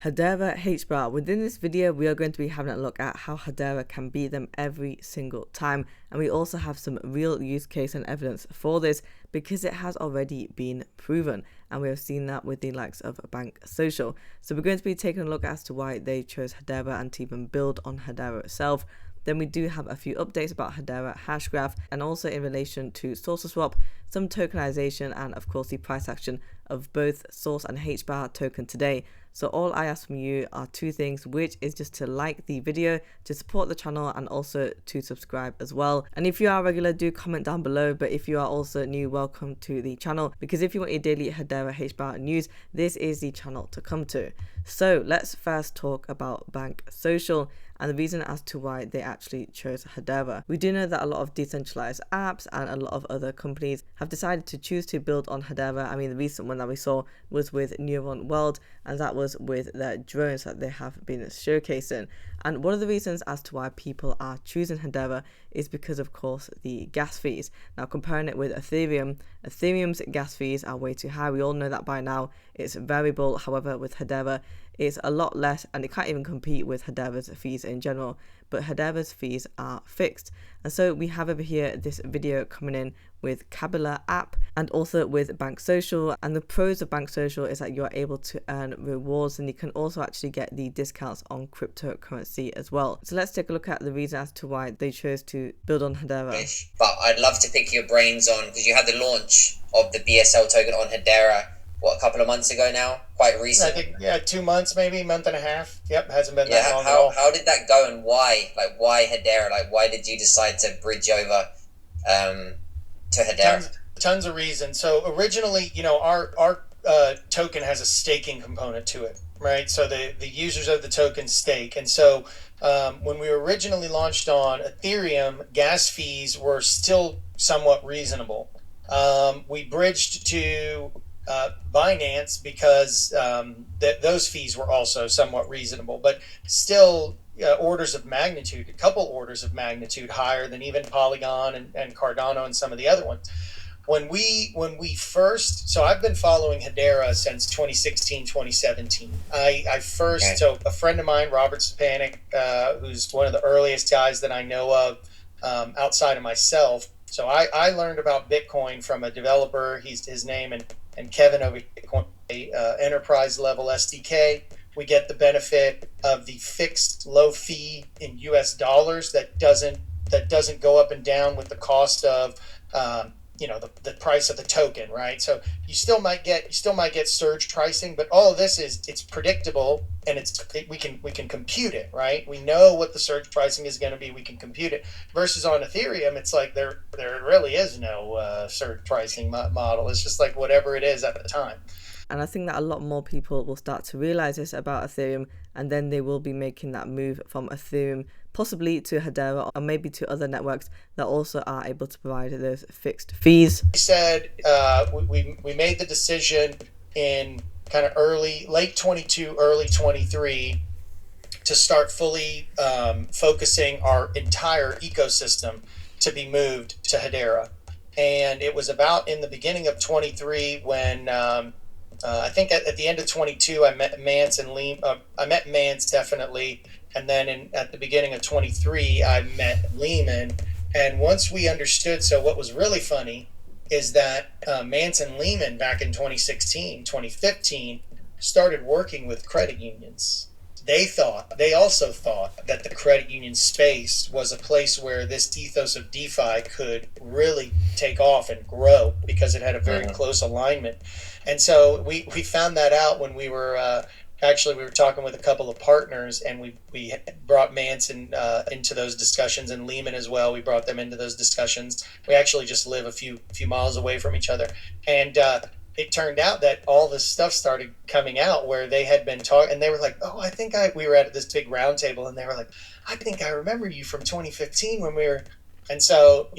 Hedera Hbar. Within this video, we are going to be having a look at how Hedera can beat them every single time, and we also have some real use case and evidence for this because it has already been proven, and we have seen that with the likes of banksocial. So we're going to be taking a look as to why they chose Hedera and to even build on Hedera itself. Then we do have a few updates about Hedera Hashgraph, and also in relation to saucerswap, some tokenization, and of course the price action of both Source and Hbar token today. So all I ask from you are two things, which is just to like the video to support the channel and also to subscribe as well. And if you are regular, do comment down below. But if you are also new, welcome to the channel, because if you want your daily Hedera Hbar news, this is the channel to come to. So let's first talk about banksocial and the reason as to why they actually chose Hedera. We do know that a lot of decentralized apps and a lot of other companies have decided to choose to build on Hedera. I mean, the recent one that we saw was with Neuron World, and that was with their drones that they have been showcasing. And one of the reasons as to why people are choosing Hedera is because, of course, the gas fees. Now, comparing it with Ethereum, Ethereum's gas fees are way too high. We all know that by now. It's variable. However, with Hedera, it's a lot less, and it can't even compete with Hedera's fees in general. But Hedera's fees are fixed. And so we have over here this video coming in with Kabbalah app and also with banksocial. And the pros of banksocial is that you are able to earn rewards, and you can also actually get the discounts on cryptocurrency as well. So let's take a look at the reason as to why they chose to build on Hedera. But I'd love to pick your brains on, because you had the launch of the BSL token on Hedera, what, a couple of months ago now? Quite recent? I think, yeah, 2 months, maybe, month and a half. Yep, hasn't been that long at all. How did that go, and why? Like, why Hedera? Like, why did you decide to bridge over to Hedera? Tons of reasons. So originally, our token has a staking component to it, right? So the users of the token stake. And so when we originally launched on Ethereum, gas fees were still somewhat reasonable. We bridged to Binance because those fees were also somewhat reasonable, but still orders of magnitude, a couple orders of magnitude higher than even Polygon and Cardano and some of the other ones. When we first, so I've been following Hedera since 2016, 2017. So a friend of mine, Robert Stepanek, who's one of the earliest guys that I know of outside of myself. So I learned about Bitcoin from a developer, his name, and Kevin over here, enterprise level SDK. We get the benefit of the fixed low fee in US dollars that doesn't go up and down with the cost of the price of the token, right? So you still might get surge pricing, but all of this it's predictable, and we can compute it, right? We know what the surge pricing is going to be. We can compute it. Versus on Ethereum, it's like there really is no surge pricing model. It's just like whatever it is at the time. And I think that a lot more people will start to realize this about Ethereum, and then they will be making that move from Ethereum possibly to Hedera, or maybe to other networks that also are able to provide those fixed fees. We said we made the decision in kind of late 22, early 23 to start fully focusing our entire ecosystem to be moved to Hedera. And it was about in the beginning of 23 when I think at the end of 22, I met Mance and Leem. I met Mance definitely, and then at the beginning of 23, I met Lehman. And once we understood, so what was really funny is that Mance and Lehman back in 2016, 2015, started working with credit unions. They also thought that the credit union space was a place where this ethos of DeFi could really take off and grow because it had a very close alignment. And so we found that out when we were we were talking with a couple of partners, and we brought Manson into those discussions, and Lehman as well. We brought them into those discussions. We actually just live a few miles away from each other, and it turned out that all this stuff started coming out where they had been talking, and they were like, "Oh, I think we were at this big round table," and they were like, "I think I remember you from 2015 when we were," and so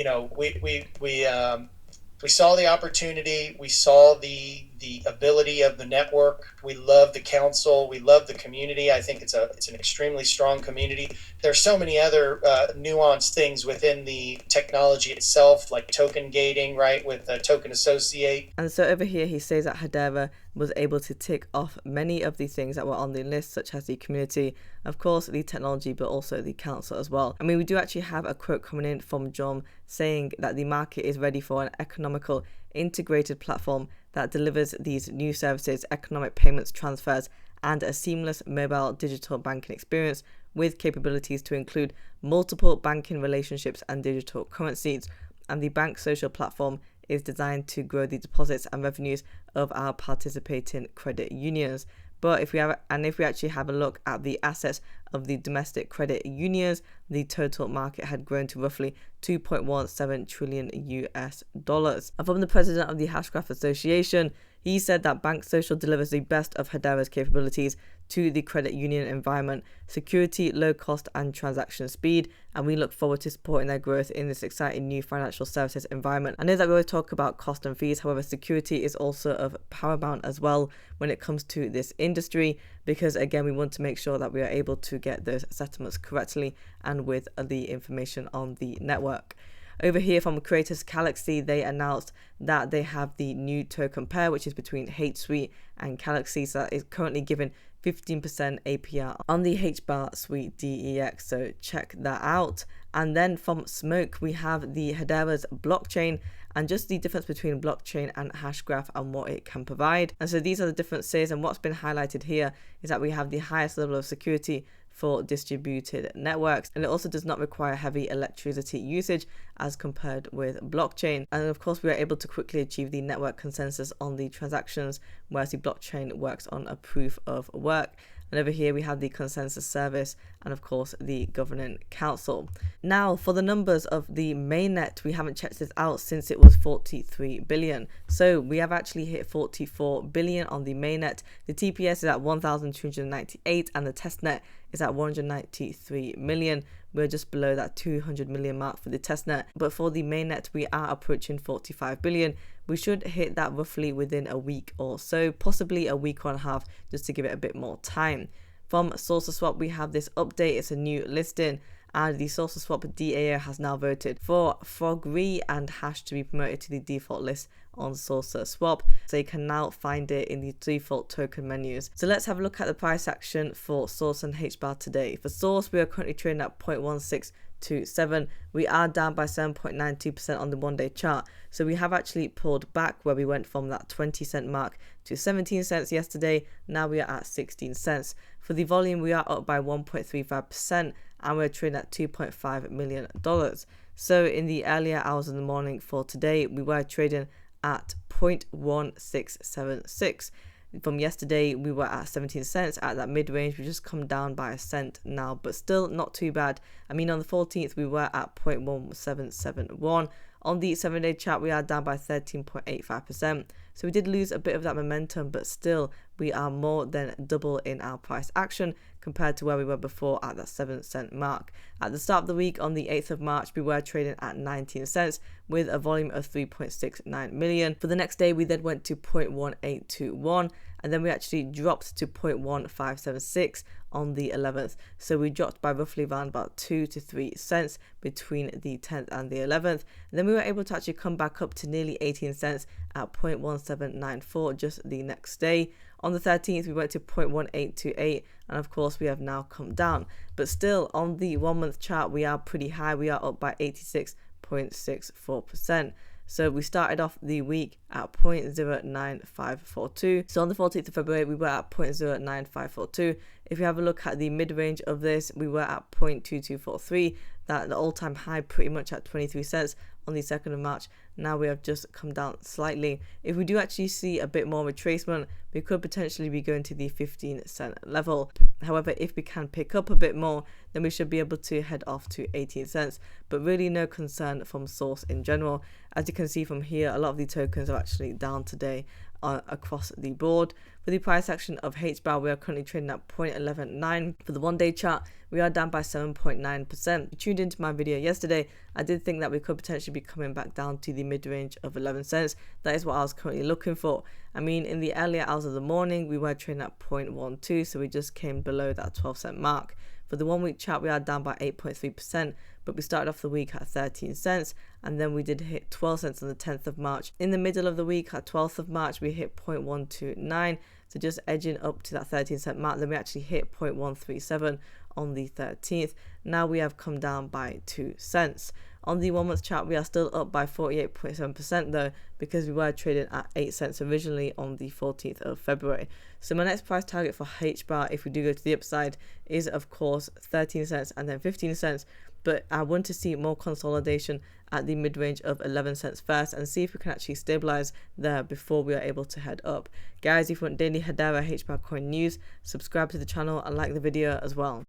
we saw the opportunity, we saw the the ability of the network. We love the council. We love the community. I think it's an extremely strong community. There's so many other nuanced things within the technology itself, like token gating, right, with Token Associate. And so over here, he says that Hedera was able to tick off many of the things that were on the list, such as the community, of course, the technology, but also the council as well. I mean, we do actually have a quote coming in from John saying that the market is ready for an economical, integrated platform that delivers these new services, economic payments, transfers, and a seamless mobile digital banking experience with capabilities to include multiple banking relationships and digital currencies. And the banksocial platform is designed to grow the deposits and revenues of our participating credit unions. But if we actually have a look at the assets of the domestic credit unions, the total market had grown to roughly 2.17 trillion US dollars. And from the president of the Hashgraph Association, he said that banksocial delivers the best of Hedera's capabilities to the credit union environment, security, low cost, and transaction speed, and we look forward to supporting their growth in this exciting new financial services environment. I know that we always talk about cost and fees, however, security is also of paramount as well when it comes to this industry, because again, we want to make sure that we are able to get those settlements correctly and with the information on the network. Over here from creators Calaxy, they announced that they have the new token pair, which is between HSuite and Calaxy, so that is currently given 15% APR on the Hbar Suite DEX, so check that out. And then from Smoke, we have the Hedera's blockchain and just the difference between blockchain and Hashgraph and what it can provide. And so these are the differences, and what's been highlighted here is that we have the highest level of security for distributed networks, and it also does not require heavy electricity usage as compared with blockchain. And of course, we are able to quickly achieve the network consensus on the transactions, whereas the blockchain works on a proof of work. And over here we have the consensus service and of course the governing council. Now for the numbers of the mainnet, we haven't checked this out since it was 43 billion. So we have actually hit 44 billion on the mainnet. The TPS is at 1,298 and the testnet is at 193 million. We're just below that 200 million mark for the testnet. But for the mainnet, we are approaching 45 billion. We should hit that roughly within a week or so, possibly a week and a half, just to give it a bit more time. From saucerswap, we have this update. It's a new listing, and the saucerswap DAO has now voted for Frogry and Hash to be promoted to the default list on saucerswap, so you can now find it in the default token menus. So let's have a look at the price action for Source and Hbar today. For Source, we are currently trading at 0.1627. We are down by 7.92% on the one-day chart, so we have actually pulled back where we went from that 20-cent mark to 17 cents yesterday. Now we are at 16 cents. For the volume, we are up by 1.35% and we're trading at $2.5 million. So in the earlier hours of the morning for today, we were trading at 0.1676. From yesterday, we were at 17 cents at that mid-range. We just come down by a cent now, but still not too bad. I mean, on the 14th, we were at 0.1771. On the 7-day chart, we are down by 13.85%. So we did lose a bit of that momentum, but still, we are more than double in our price action compared to where we were before at that 7-cent mark. At the start of the week, on the 8th of March, we were trading at 19 cents with a volume of 3.69 million. For the next day, we then went to 0.1821, and then we actually dropped to 0.1576 on the 11th. So we dropped by roughly around about 2 to 3 cents between the 10th and the 11th. And then we were able to actually come back up to nearly 18 cents at 0.1794 just the next day. On the 13th, we went to 0.1828, and of course, we have now come down. But still, on the 1 month chart, we are pretty high. We are up by 86.64%. So we started off the week at 0.09542. So on the 14th of February, we were at 0.09542. If you have a look at the mid-range of this, we were at 0.2243. That the all-time high pretty much at 23 cents on the 2nd of March. Now we have just come down slightly. If we do actually see a bit more retracement, we could potentially be going to the 15-cent level. However, if we can pick up a bit more, then we should be able to head off to 18 cents. But really no concern from Source in general. As you can see from here, a lot of the tokens are actually down today across the board. For the price action of Hbar, we are currently trading at 0.119. For the one-day chart, we are down by 7.9%. You tuned into my video yesterday, I did think that we could potentially be coming back down to the mid-range of 11 cents. That is what I was currently looking for. I mean, in the earlier hours of the morning, we were trading at 0.12, so we just came below that 12-cent mark. For the 1 week chart, we are down by 8.3%, but we started off the week at 13 cents, and then we did hit 12 cents on the 10th of March. In the middle of the week, at 12th of March, we hit 0.129, so just edging up to that 13-cent mark. Then we actually hit 0.137 on the 13th. Now we have come down by 2 cents. On the 1 month chart, we are still up by 48.7% though, because we were trading at 8 cents originally on the 14th of February. So my next price target for HBAR, if we do go to the upside, is of course 13 cents and then 15 cents. But I want to see more consolidation at the mid-range of 11 cents first and see if we can actually stabilize there before we are able to head up. Guys, if you want daily Hedera HBAR coin news, subscribe to the channel and like the video as well.